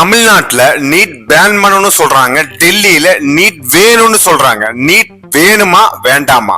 தமிழ்நாட்டுல NEET pan பண்ணணும்னு சொல்றாங்க, டெல்லியில நீட் வேணும்னு சொல்றாங்க. நீட் வேணுமா வேண்டாமா?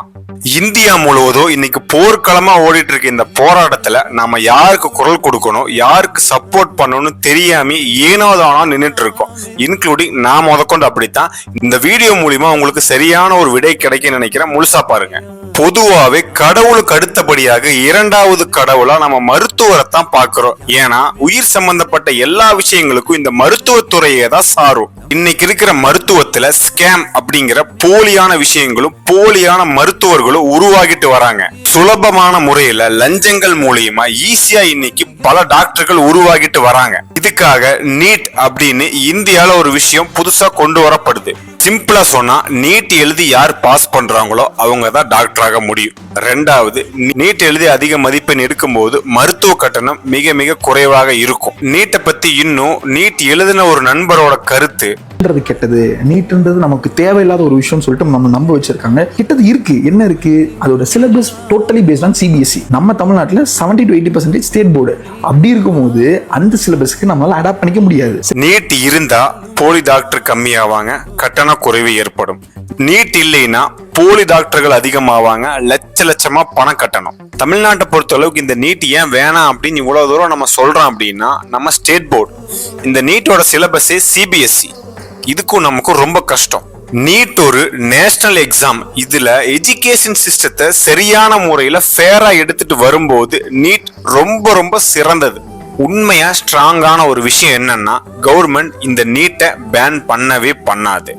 இந்தியா முழுவதும் இன்னைக்கு போர்க்களமா ஓடிட்டு இருக்க இந்த போராட்டத்துல நாம யாருக்கு குரல் கொடுக்கணும், யாருக்கு சப்போர்ட் பண்ணணும்னு தெரியாம ஏனோதானோ நின்றுட்டு இருக்கோம். இன்க்ளூடிங் நான் முதற்கொண்டு அப்படித்தான். இந்த வீடியோ மூலியமா உங்களுக்கு சரியான ஒரு விடை கிடைக்க நினைக்கிறேன். முழுசா பாருங்க. பொதுவாவே கடவுளுக்கு அடுத்தபடியாக இரண்டாவது கடவுளா நம்ம மருத்துவரை தான் பாக்குறோம். ஏன்னா உயிர் சம்பந்தப்பட்ட எல்லா விஷயங்களுக்கும் இந்த மருத்துவத்துறையே தான் சாரும். இன்னைக்கு இருக்கிற மருத்துவத்துல ஸ்கேம் அப்படிங்கிற போலியான விஷயங்களும் போலியான மருத்துவர்களும் உருவாகிட்டு வராங்க. சுலபமான முறையில லஞ்சங்கள் மூலியமா ஈஸியா இன்னைக்கு பல டாக்டர்கள் உருவாகிட்டு வராங்க. இதுக்காக நீட் அப்படின்னு இந்தியால ஒரு விஷயம் புதுசா கொண்டு வரப்படுது. சிம்பிளா சொன்னா நீட் எழுதி யார் பாஸ் பண்றாங்களோ அவங்க தான் டாக்டர் ஆக முடியும். ரெண்டாவது, நீட் எழுதி அதிக மதிப்பெண் எடுக்கும்போது மருத்துவ கட்டணம் மிக மிக குறைவாக இருக்கும். நீட்டை பத்தி இன்னும் நீட் எழுதின ஒரு நண்பரோட கருத்து, கெட்டது நீட்ன்றது நமக்கு தேவையில்லாத ஒரு விஷயம் சொல்லிட்டு நம்ம நம்ப வச்சிருக்காங்க. கிட்டது இருக்கு, என்ன இருக்கு, அதோட syllabus totally based on CBSE. நம்ம தமிழ்நாட்டில் 70 to 80% ஸ்டேட் போர்டு. அப்படி இருக்கும்போது அந்த சிலபஸ்க்கு நம்மளால அடாப்ட் பண்ணிக்க முடியாது. நீட் இருந்தா போலி டாக்டர் கம்மியாவாங்க, கட்டண குறைவு ஏற்படும். நீட் இல்லைன்னா போலி டாக்டர்கள் அதிகமாவாங்க, லட்ச லட்சமா பணம் கட்டணும். தமிழ்நாட்டை பொறுத்த அளவுக்கு இந்த நீட் ஏன் வேணாம் அப்படின்னு இவ்வளவு தூரம் நம்ம சொல்றோம் அப்படின்னா, நம்ம ஸ்டேட் போர்டு இந்த நீட்டோட சிலபஸே CBSE. இதுக்கும் நமக்கும் ரொம்ப கஷ்டம். நீட் ஒரு நேஷனல் எக்ஸாம். இதுல எஜுகேஷன் சிஸ்டத்தை சரியான முறையில ஃபேரா எடுத்துட்டு வரும்போது நீட் ரொம்ப ரொம்ப சிறந்தது. உண்மையா ஸ்ட்ராங்கான ஒரு விஷயம் என்னன்னா, கவர்மெண்ட் இந்த நீட்டை பேன் பண்ணவே பண்ணாது.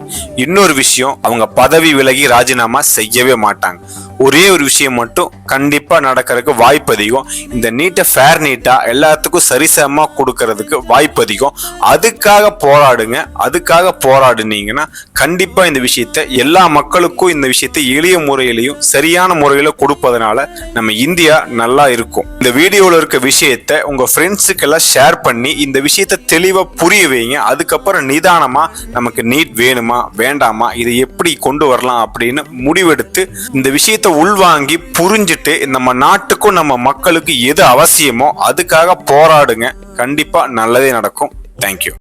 இன்னொரு விஷயம், அவங்க பதவி விலகி ராஜினாமா செய்யவே மாட்டாங்க. ஒரே ஒரு விஷயம் மட்டும் கண்டிப்பா நடக்கிறதுக்கு வாய்ப்பு அதிகம். இந்த நீட்டை ஃபேர் நீட்டா எல்லாத்துக்கும் சரிசமமா கொடுக்கறதுக்கு வாய்ப்பு அதிகம். அதுக்காக போராடுங்க. அதுக்காக போராடுனீங்கன்னா கண்டிப்பா இந்த விஷயத்த எல்லா மக்களுக்கும் இந்த விஷயத்தை எளிய முறையிலையும் சரியான முறையில கொடுப்பதனால நம்ம இந்தியா நல்லா இருக்கும். இந்த வீடியோல இருக்க விஷயத்த உங்க ஃப்ரெண்ட்ஸுக்கு எல்லாம் ஷேர் பண்ணி இந்த விஷயத்த தெளிவா புரிய வைங்க. அதுக்கப்புறம் நிதானமா நமக்கு நீட் வேணுமா வேண்டாமா, இதை எப்படி கொண்டு வரலாம் அப்படின்னு முடிவெடுத்து இந்த விஷயத்த உள்வாங்கி புரிஞ்சுட்டு நம்ம நாட்டுக்கும் நம்ம மக்களுக்கு எது அவசியமோ அதுக்காக போராடுங்க. கண்டிப்பா நல்லதே நடக்கும். தேங்க்யூ.